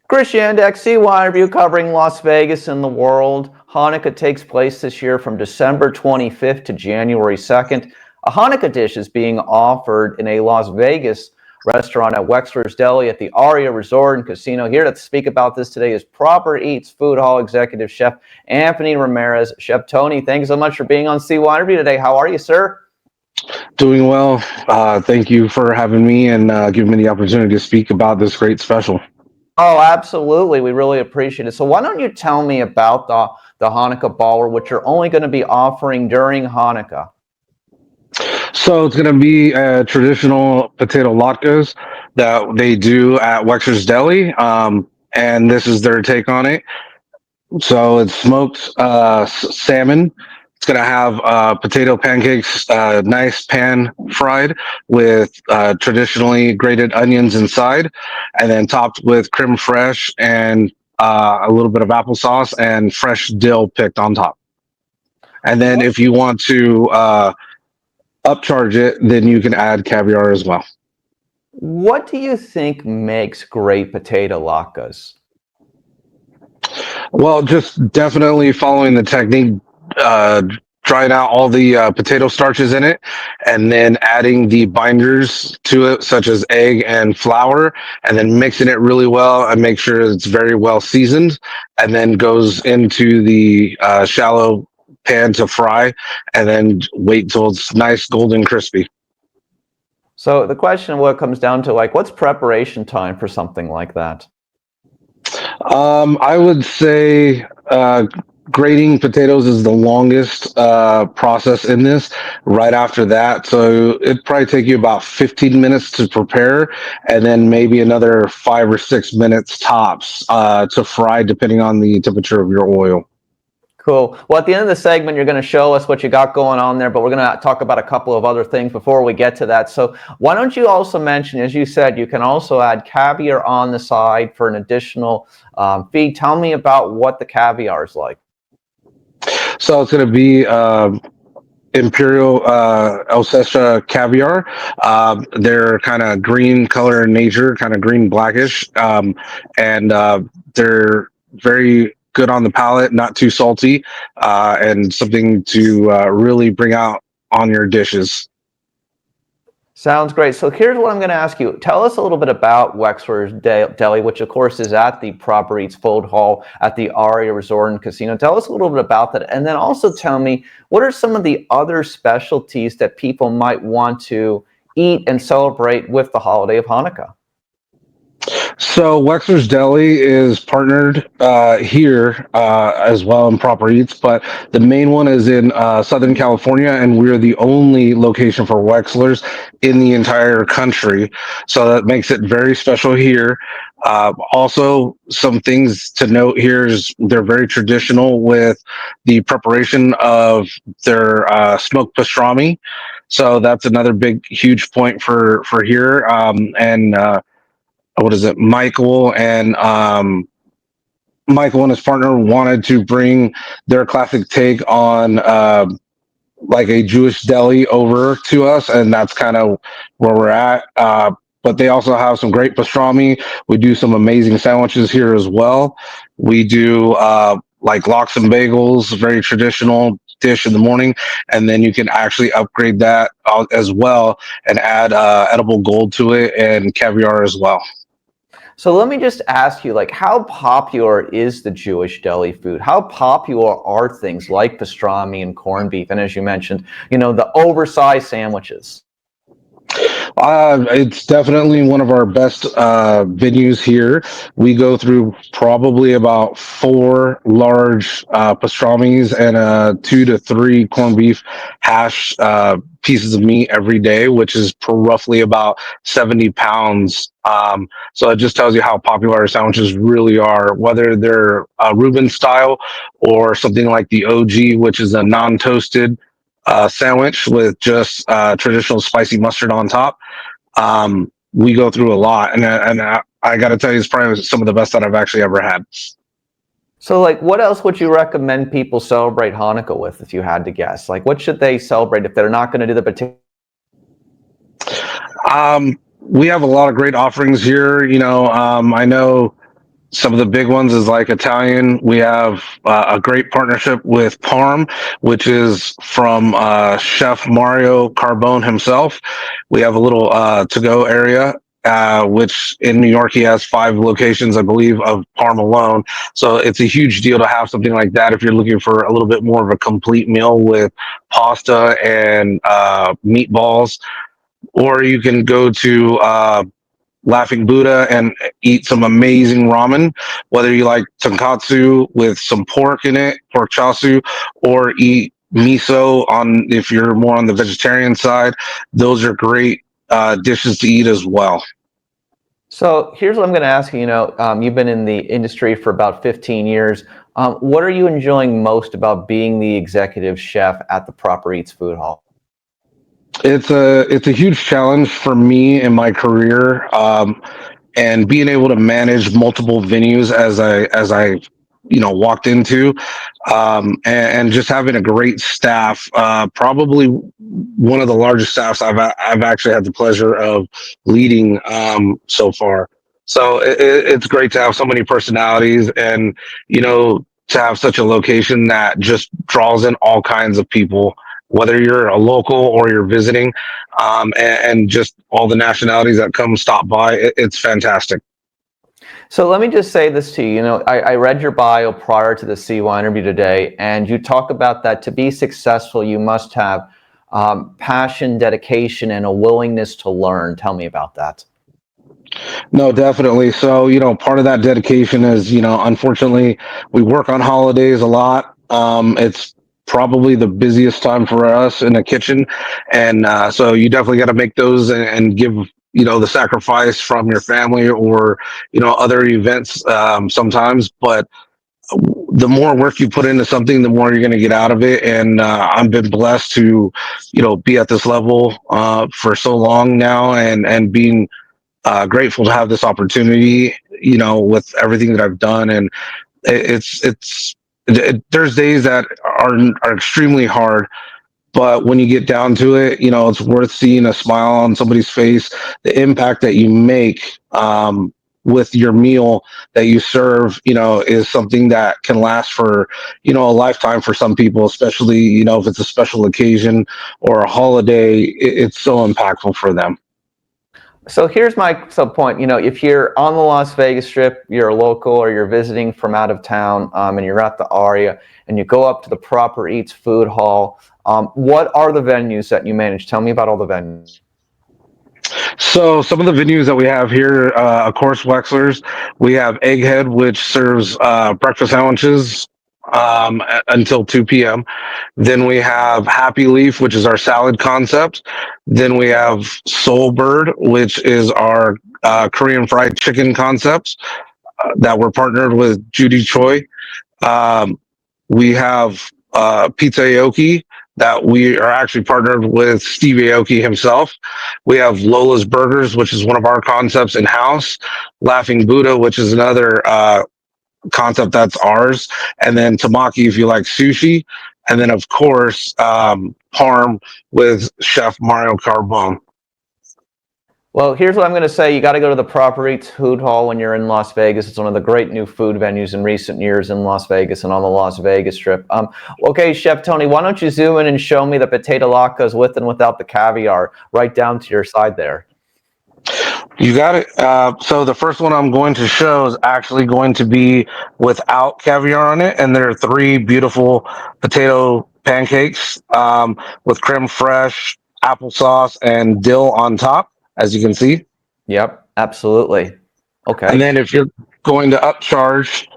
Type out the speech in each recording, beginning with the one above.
Chris Yandeck, CYinterview covering Las Vegas and the world. Hanukkah takes place this year from December 25th to January 2nd. A Hanukkah dish is being offered in a Las Vegas restaurant at Wexler's Deli at the Aria Resort and Casino. Here to speak about this today is Proper Eats Food Hall Executive Chef Anthony Ramirez. Chef Tony, thanks so much for being on CYinterview today. How are you, sir? Doing well. Thank you for having me and giving me the opportunity to speak about this great special. Oh, absolutely. We really appreciate it. So why don't you tell me about the Hanukkah Baller, which you're only going to be offering during Hanukkah? So it's going to be traditional potato latkes that they do at Wexler's Deli, and this is their take on it. So it's smoked salmon. It's going to have potato pancakes, nice pan fried with traditionally grated onions inside, and then topped with creme fraiche and a little bit of applesauce and fresh dill picked on top. And then if you want to upcharge it, then you can add caviar as well. What do you think makes great potato latkes? Well, just definitely following the technique, drying out all the potato starches in it, and then adding the binders to it, such as egg and flour, and then mixing it really well and make sure it's very well seasoned, and then goes into the shallow pan to fry, and then wait till it's nice golden crispy. So the question, what it comes down to, like, what's preparation time for something like that? I would say grating potatoes is the longest process in this. Right after that, so it'd probably take you about 15 minutes to prepare, and then maybe another 5 or 6 minutes tops to fry, depending on the temperature of your oil. Cool. Well, at the end of the segment, you're going to show us what you got going on there, but we're going to talk about a couple of other things before we get to that. So why don't you also mention, as you said, you can also add caviar on the side for an additional feed. Tell me about what the caviar is like. So it's going to be Imperial Alsace caviar. They're kind of green color in nature, kind of green blackish, and they're very good on the palate, not too salty, and something to really bring out on your dishes. Sounds great. So here's what I'm going to ask you. Tell us a little bit about Wexler's Deli, which of course is at the Proper Eats Food Hall at the Aria Resort and Casino. Tell us a little bit about that. And then also tell me, what are some of the other specialties that people might want to eat and celebrate with the holiday of Hanukkah? So Wexler's Deli is partnered here as well in Proper Eats, but the main one is in Southern California, and we're the only location for Wexler's in the entire country. So that makes it very special here. Also, some things to note here is they're very traditional with the preparation of their smoked pastrami. So that's another big, huge point for here. And what is it? Michael and his partner wanted to bring their classic take on like a Jewish deli over to us, and that's kind of where we're at. But they also have some great pastrami. We do some amazing sandwiches here as well. We do like lox and bagels, very traditional dish in the morning, and then you can actually upgrade that as well and add edible gold to it and caviar as well. So let me just ask you, like, how popular is the Jewish deli food? How popular are things like pastrami and corned beef? And as you mentioned, you know, the oversized sandwiches. It's definitely one of our best venues here. We go through probably about 4 large pastramis and 2 to 3 corned beef hash pieces of meat every day, which is roughly about 70 pounds. So it just tells you how popular our sandwiches really are, whether they're Reuben style or something like the OG, which is a non-toasted sandwich with just traditional spicy mustard on top. We go through a lot, and I got to tell you, it's probably some of the best that I've actually ever had. So, like, what else would you recommend people celebrate Hanukkah with, if you had to guess? Like, what should they celebrate if they're not going to do the potato? We have a lot of great offerings here. You know, I know some of the big ones is like Italian. We have a great partnership with Parm, which is from Chef Mario Carbone himself. We have a little to-go area, which in New York he has 5 locations, I believe, of Parm alone. So it's a huge deal to have something like that if you're looking for a little bit more of a complete meal with pasta and meatballs. Or you can go to Laughing Buddha and eat some amazing ramen, whether you like tonkatsu with some pork in it, pork chasu, or eat miso on if you're more on the vegetarian side. Those are great dishes to eat as well. So here's what I'm going to ask you. You've been in the industry for about 15 years. What are you enjoying most about being the executive chef at the Proper Eats Food Hall? It's a huge challenge for me in my career, and being able to manage multiple venues as I walked into, and just having a great staff. Probably one of the largest staffs I've actually had the pleasure of leading so far. So it's great to have so many personalities, and to have such a location that just draws in all kinds of people, whether you're a local or you're visiting, and just all the nationalities that come stop by. It's fantastic. So let me just say this to you. I read your bio prior to the CYinterview today, and you talk about that to be successful, you must have passion, dedication, and a willingness to learn. Tell me about that. No, definitely. So, part of that dedication is, unfortunately, we work on holidays a lot. It's probably the busiest time for us in the kitchen. And so you definitely got to make those and give, the sacrifice from your family or, other events sometimes. But the more work you put into something, the more you're going to get out of it. And I've been blessed to, be at this level for so long now, and being grateful to have this opportunity, with everything that I've done. And there's days that are extremely hard, but when you get down to it, it's worth seeing a smile on somebody's face, the impact that you make with your meal that you serve, is something that can last for, a lifetime for some people, especially, if it's a special occasion or a holiday. It's so impactful for them. So here's my sub point. If you're on the Las Vegas Strip, you're a local, or you're visiting from out of town, and you're at the Aria, and you go up to the Proper Eats Food Hall, what are the venues that you manage? Tell me about all the venues. So some of the venues that we have here, of course, Wexler's. We have Egghead, which serves breakfast sandwiches until 2 p.m. Then we have Happy Leaf, which is our salad concept. Then we have Soul Bird, which is our Korean fried chicken concepts that we're partnered with Judy Choi. Um, we have Pizza Aoki that we are actually partnered with Steve Aoki himself. We have Lola's Burgers, which is one of our concepts in house. Laughing Buddha, which is another concept that's ours. And then Tamaki, if you like sushi. And then, of course, Parm with Chef Mario Carbone. Well, here's what I'm going to say. You got to go to the Proper Eats Food Hall when you're in Las Vegas. It's one of the great new food venues in recent years in Las Vegas and on the Las Vegas Strip. Okay, Chef Tony, why don't you zoom in and show me the potato latkes with and without the caviar right down to your side there. You got it. So the first one I'm going to show is actually going to be without caviar on it, and there are 3 beautiful potato pancakes with creme fraiche, applesauce, and dill on top, as you can see. Yep, absolutely. Okay. And then if you're going to upcharge,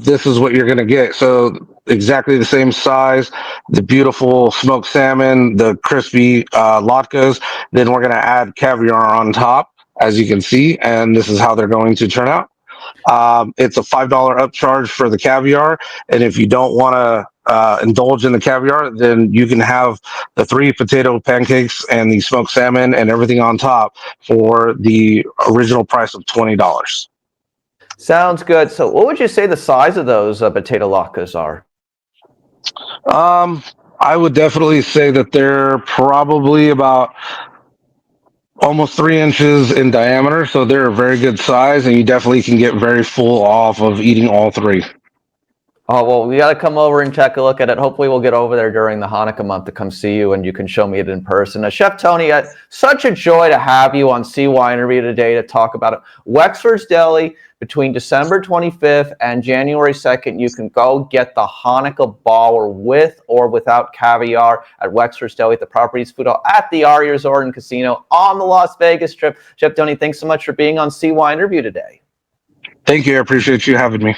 this is what you're going to get. So exactly the same size, the beautiful smoked salmon, the crispy latkes. Then we're going to add caviar on top, as you can see, and this is how they're going to turn out. It's a $5 upcharge for the caviar, and if you don't want to indulge in the caviar, then you can have the 3 potato pancakes and the smoked salmon and everything on top for the original price of $20. Sounds good. So what would you say the size of those potato latkes are? I would definitely say that they're probably about almost 3 inches in diameter, so they're a very good size, and you definitely can get very full off of eating all three. Oh, well, we got to come over and take a look at it. Hopefully, we'll get over there during the Hanukkah month to come see you and you can show me it in person. Chef Tony, such a joy to have you on CYinterview today to talk about it. Wexford's Deli, between December 25th and January 2nd, you can go get the Hanukkah baller with or without caviar at Wexford's Deli at the Properties Food Hall at the Aria Resort and Casino on the Las Vegas Strip. Chef Tony, thanks so much for being on CYinterview today. Thank you. I appreciate you having me.